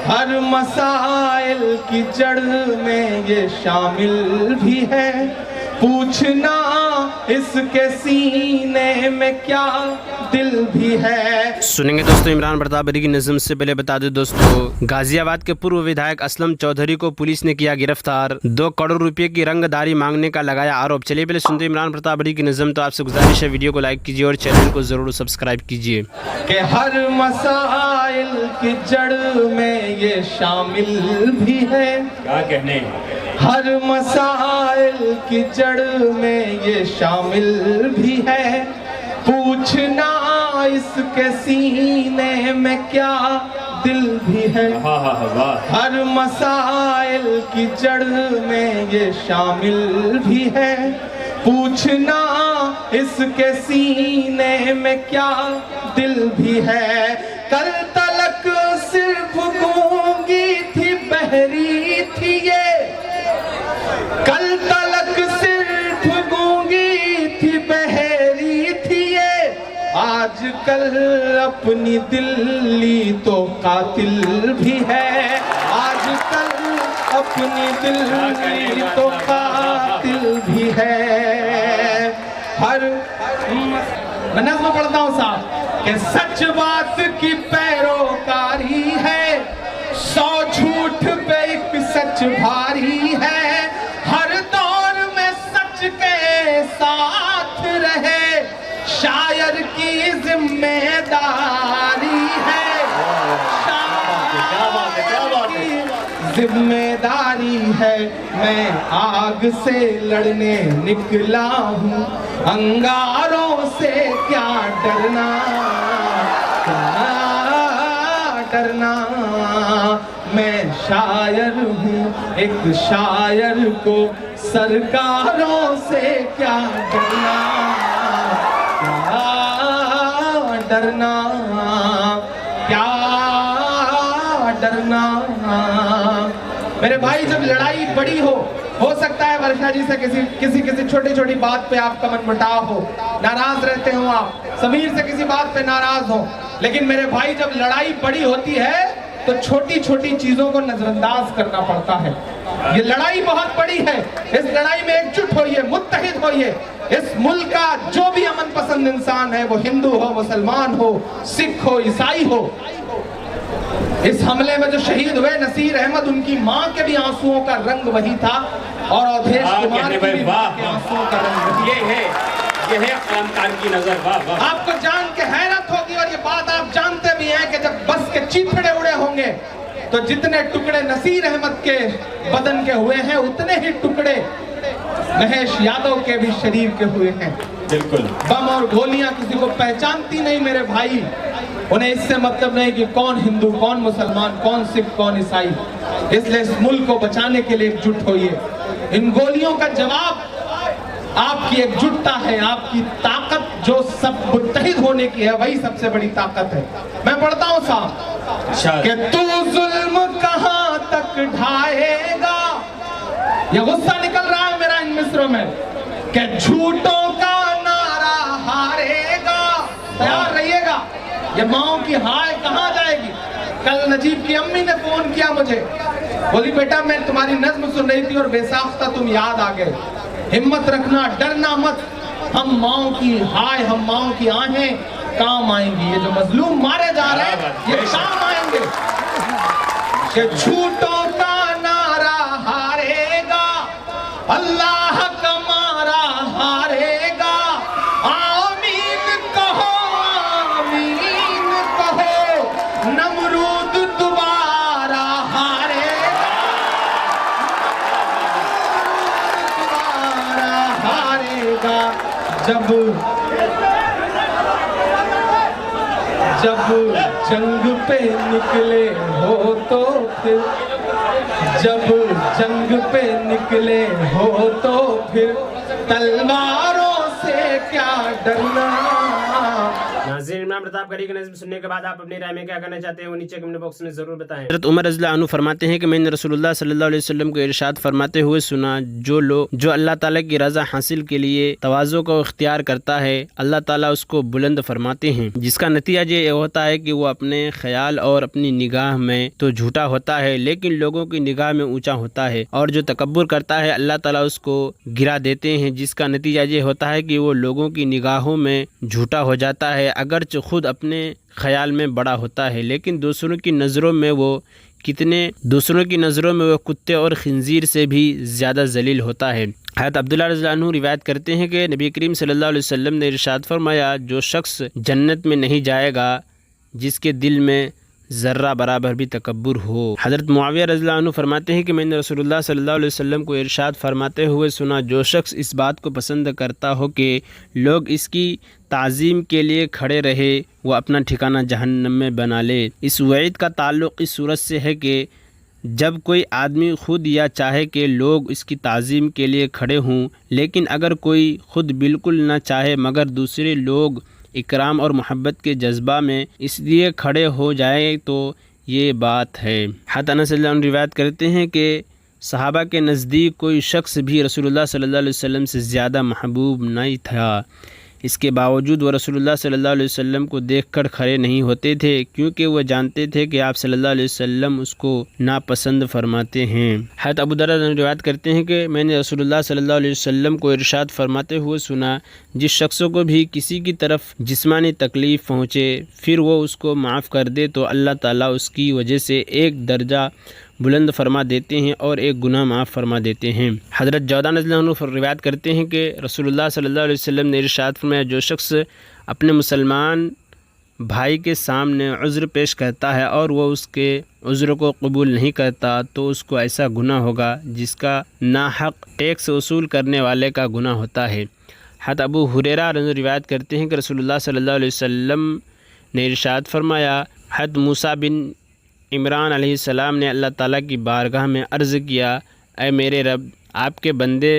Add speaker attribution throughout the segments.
Speaker 1: ہر مسائل کی جڑ میں یہ شامل بھی ہے، پوچھنا اس کے سینے میں کیا دل بھی ہے۔
Speaker 2: سنیں گے دوستو عمران پرتاپ بدری کی نظم سے پہلے بتا دیں دوستو، غازی آباد کے پورو ودھائک اسلم چودھری کو پولیس نے کیا گرفتار، 2 کروڑ روپے کی رنگ داری مانگنے کا لگایا آروپ۔ چلیے پہلے سنتے عمران پرتاپ بدری کی نظم، تو آپ سے گزارش ہے ویڈیو کو لائک کیجیے اور چینل کو ضرور سبسکرائب کیجیے۔
Speaker 1: کہ ہر مسائل کی جڑ میں یہ شامل بھی ہے،
Speaker 3: کیا کہنے،
Speaker 1: ہر مسائل کی جڑ میں یہ شامل بھی ہے، پوچھنا اس کے سینے میں کیا دل بھی ہے۔ ہر مسائل کی جڑ میں یہ شامل بھی ہے، پوچھنا اس کے سینے میں کیا دل بھی ہے۔ کل تلک صرف گونگی تھی، بہری تھی یہ، کل تلک صرف گونگی تھی، بہری تھی یہ، آج کل اپنی دلی تو قاتل بھی ہے، آج کل اپنی دلی تو قاتل بھی ہے۔ ہر میں نظم پڑھتا ہوں صاحب، کہ سچ بات کی پیروکاری ہے، 100 جھوٹ پہ ایک سچ بھاری ہے، ہر دور میں سچ کے ساتھ رہے شاعر کی ذمہ داری ہے، شاعر کی ذمہ داری ہے۔ میں آگ سے لڑنے نکلا ہوں، انگاروں سے کیا ڈرنا، کیا ڈرنا، میں شاعر ہوں ایک شاعر کو سرکاروں سے کیا ڈرنا، کیا ڈرنا، کیا ڈرنا۔ میرے بھائی جب لڑائی بڑی ہو سکتا ہے ورشا جی سے کسی چھوٹی چھوٹی بات پہ آپ کا من مٹاؤ ہو، ناراض رہتے ہوں آپ، سمیر سے کسی بات پہ ناراض ہو، لیکن میرے بھائی جب لڑائی بڑی ہوتی ہے تو چھوٹی چھوٹی چیزوں کو نظر انداز کرنا پڑتا ہے۔ یہ لڑائی بہت بڑی ہے، اس لڑائی میں ایک جٹ ہوئیے، متحد ہوئیے۔ اس ملک کا جو بھی امن پسند انسان ہے، وہ ہندو ہو، مسلمان ہو، سکھ ہو، عیسائی ہو، اس حملے میں جو شہید ہوئے نصیر احمد، ان کی ماں کے بھی آنسوؤں کا رنگ وہی تھا، اور اودھیش کمار کی بھی آنسوؤں کا رنگ وہی ہے۔
Speaker 3: یہ ہے خانقاہ کی نظر۔
Speaker 1: آپ کو جان کے حیرت ہوگی، اور یہ بات آپ جانتے بھی ہیں کہ جب بس کے چیتھڑے اڑے ہوں گے تو جتنے ٹکڑے نصیر احمد کے بدن کے ہوئے ہیں، اتنے ہی ٹکڑے مہیش یادو کے بھی شریر کے ہوئے ہیں۔
Speaker 3: بالکل،
Speaker 1: بم اور گولیاں کسی کو پہچانتی نہیں میرے بھائی، انہیں اس سے مطلب نہیں کہ کون ہندو، کون مسلمان، کون سکھ، کون عیسائی۔ اس لیے اس ملک کو بچانے کے لیے ایک جٹ ہوئیے۔ ان گولیوں کا جواب آپ کی ایک جٹتا ہے، آپ کی طاقت جو سب متحد ہونے کی ہے، وہی سب سے بڑی طاقت ہے۔ میں پڑھتا ہوں صاحب کہ تو ظلم کہاں تک ڈھائے گا، یہ غصہ نکل رہا ہے میرا ان مصروں میں، کہ جھوٹوں کا نعرہ ہارے گا۔ تیار رہیے گا، یہ ماؤں کی ہائے کہاں جائے گی۔ کل نجیب کی امی نے فون کیا مجھے، بولی بیٹا میں تمہاری نظم سن رہی تھی اور بے ساختہ تم یاد آ گئے، ہمت رکھنا، ڈرنا مت، ہم ماؤں کی ہائے، ہم ماؤں کی آہیں کام آئیں گی۔ یہ جو مظلوم مارے جا رہے ہیں یہ کام آئیں گے، کہ جھوٹوں کا نعرہ ہارے گا، اللہ کا مارا ہارے گا، آمین کہو، آمین کہو، نمرود دوبارہ ہارے گا، جب جنگ پہ نکلے ہو تو پھر، جب جنگ پہ نکلے ہو تو پھر تلواروں سے کیا ڈرنا۔
Speaker 2: ناظرین ناظرین عمران پرتاپ گڑھی کی نظم سننے کے بعد آپ اپنی رائے میں کیا کہنا چاہتے ہیں وہ نیچے کمنٹ باکس میں ضرور بتائیں۔ حضرت عمر رضی اللہ عنہ فرماتے ہیں کہ میں نے رسول اللہ صلی اللہ علیہ وسلم کو ارشاد فرماتے ہوئے سنا، جو اللہ تعالیٰ کی رضا حاصل کے لیے تواضع کو اختیار کرتا ہے اللہ تعالیٰ اس کو بلند فرماتے ہیں، جس کا نتیجہ یہ ہوتا ہے کہ وہ اپنے خیال اور اپنی نگاہ میں تو جھوٹا ہوتا ہے لیکن لوگوں کی نگاہ میں اونچا ہوتا ہے، اور جو تکبر کرتا ہے اللہ تعالیٰ اس کو گرا دیتے ہیں، جس کا نتیجہ یہ ہوتا ہے کہ وہ لوگوں کی نگاہوں میں جھوٹا ہو جاتا ہے اگرچہ خود اپنے خیال میں بڑا ہوتا ہے، لیکن دوسروں کی نظروں میں وہ کتے اور خنزیر سے بھی زیادہ ذلیل ہوتا ہے۔ حضرت عبداللہ رضی اللہ عنہ روایت کرتے ہیں کہ نبی کریم صلی اللہ علیہ وسلم نے ارشاد فرمایا، جو شخص جنت میں نہیں جائے گا جس کے دل میں ذرہ برابر بھی تکبر ہو۔ حضرت معاویہ رضی اللہ عنہ فرماتے ہیں کہ میں نے رسول اللہ صلی اللہ علیہ وسلم کو ارشاد فرماتے ہوئے سنا، جو شخص اس بات کو پسند کرتا ہو کہ لوگ اس کی تعظیم کے لیے کھڑے رہے وہ اپنا ٹھکانہ جہنم میں بنا لے۔ اس وعید کا تعلق اس صورت سے ہے کہ جب کوئی آدمی خود یا چاہے کہ لوگ اس کی تعظیم کے لیے کھڑے ہوں، لیکن اگر کوئی خود بالکل نہ چاہے مگر دوسرے لوگ اکرام اور محبت کے جذبہ میں اس لیے کھڑے ہو جائیں تو یہ بات ہے۔ حضرت انس رضی اللہ عنہ روایت کرتے ہیں کہ صحابہ کے نزدیک کوئی شخص بھی رسول اللہ صلی اللہ علیہ وسلم سے زیادہ محبوب نہیں تھا، اس کے باوجود وہ رسول اللہ صلی اللہ علیہ وسلم کو دیکھ کر کھڑے نہیں ہوتے تھے کیونکہ وہ جانتے تھے کہ آپ صلی اللہ علیہ وسلم اس کو ناپسند فرماتے ہیں۔ حضرت ابو درداء روایت کرتے ہیں کہ میں نے رسول اللہ صلی اللہ علیہ وسلم کو ارشاد فرماتے ہوئے سنا، جس شخص کو بھی کسی کی طرف جسمانی تکلیف پہنچے پھر وہ اس کو معاف کر دے تو اللہ تعالیٰ اس کی وجہ سے ایک درجہ بلند فرما دیتے ہیں اور ایک گناہ معاف فرما دیتے ہیں۔ حضرت جودان رضی اللہ عنہ روایت کرتے ہیں کہ رسول اللہ صلی اللہ علیہ وسلم نے ارشاد فرمایا، جو شخص اپنے مسلمان بھائی کے سامنے عذر پیش کرتا ہے اور وہ اس کے عذر کو قبول نہیں کرتا تو اس کو ایسا گناہ ہوگا جس کا ناحق ٹیکس وصول کرنے والے کا گناہ ہوتا ہے۔ حضرت ابو ہریرہ روایت کرتے ہیں کہ رسول اللہ صلی اللہ علیہ وسلم نے ارشاد فرمایا، حضرت موسیٰ بن عمران علیہ السلام نے اللہ تعالیٰ کی بارگاہ میں عرض کیا، اے میرے رب، آپ کے بندے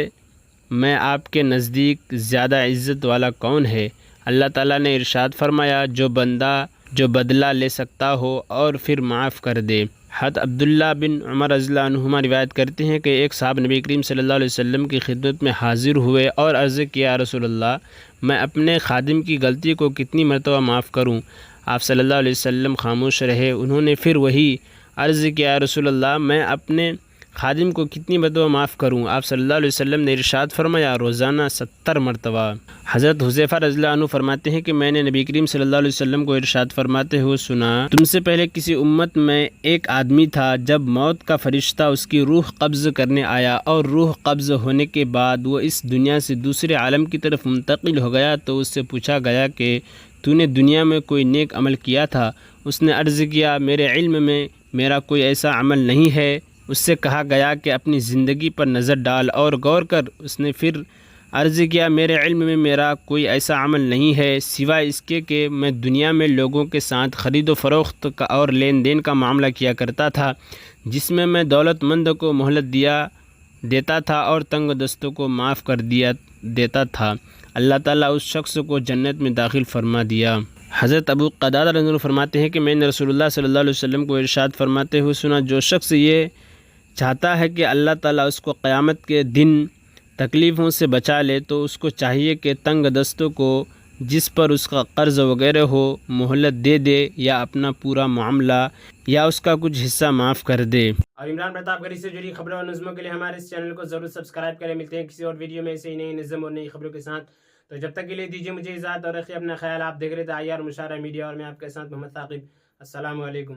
Speaker 2: میں آپ کے نزدیک زیادہ عزت والا کون ہے؟ اللہ تعالیٰ نے ارشاد فرمایا، جو بندہ جو بدلہ لے سکتا ہو اور پھر معاف کر دے۔ حضرت عبداللہ بن عمر رضی اللہ عنہما روایت کرتے ہیں کہ ایک صاحب نبی کریم صلی اللہ علیہ وسلم کی خدمت میں حاضر ہوئے اور عرض کیا، رسول اللہ، میں اپنے خادم کی غلطی کو کتنی مرتبہ معاف کروں؟ آپ صلی اللہ علیہ وسلم خاموش رہے۔ انہوں نے پھر وہی عرض کیا، رسول اللہ، میں اپنے خادم کو کتنی مرتبہ معاف کروں؟ آپ صلی اللہ علیہ وسلم نے ارشاد فرمایا، روزانہ 70 مرتبہ۔ حضرت حذیفہ رضی اللہ عنہ فرماتے ہیں کہ میں نے نبی کریم صلی اللہ علیہ وسلم کو ارشاد فرماتے ہوئے سنا، تم سے پہلے کسی امت میں ایک آدمی تھا، جب موت کا فرشتہ اس کی روح قبض کرنے آیا اور روح قبض ہونے کے بعد وہ اس دنیا سے دوسرے عالم کی طرف منتقل ہو گیا تو اس سے پوچھا گیا کہ تو نے دنیا میں کوئی نیک عمل کیا تھا؟ اس نے عرض کیا، میرے علم میں میرا کوئی ایسا عمل نہیں ہے۔ اس سے کہا گیا کہ اپنی زندگی پر نظر ڈال اور غور کر۔ اس نے پھر عرض کیا، میرے علم میں میرا کوئی ایسا عمل نہیں ہے سوائے اس کے کہ میں دنیا میں لوگوں کے ساتھ خرید و فروخت کا اور لین دین کا معاملہ کیا کرتا تھا، جس میں میں دولت مند کو مہلت دیتا تھا اور تنگ دستوں کو معاف کر دیتا تھا۔ اللہ تعالیٰ اس شخص کو جنت میں داخل فرما دیا۔ حضرت ابو قتادہ رضی اللہ عنہ فرماتے ہیں کہ میں نے رسول اللہ صلی اللہ علیہ وسلم کو ارشاد فرماتے ہوئے سنا، جو شخص یہ چاہتا ہے کہ اللہ تعالیٰ اس کو قیامت کے دن تکلیفوں سے بچا لے تو اس کو چاہیے کہ تنگ دستوں کو جس پر اس کا قرض وغیرہ ہو مہلت دے دے یا اپنا پورا معاملہ یا اس کا کچھ حصہ معاف کر دے۔ اور عمران پرتاپ گڑھی سے جڑی خبروں اور نظموں کے لیے ہمارے اس چینل کو ضرور سبسکرائب کریں۔ ملتے ہیں کسی اور ویڈیو میں ایسے ہی نئی نظم اور نئی خبروں کے ساتھ، تو جب تک کے لیے دیجیے مجھے اجازت اور رکھیے اپنا خیال۔ آپ دیکھ رہے تھے IR مشاعرہ میڈیا اور میں آپ کے ساتھ محمد ثاقب۔ السلام علیکم۔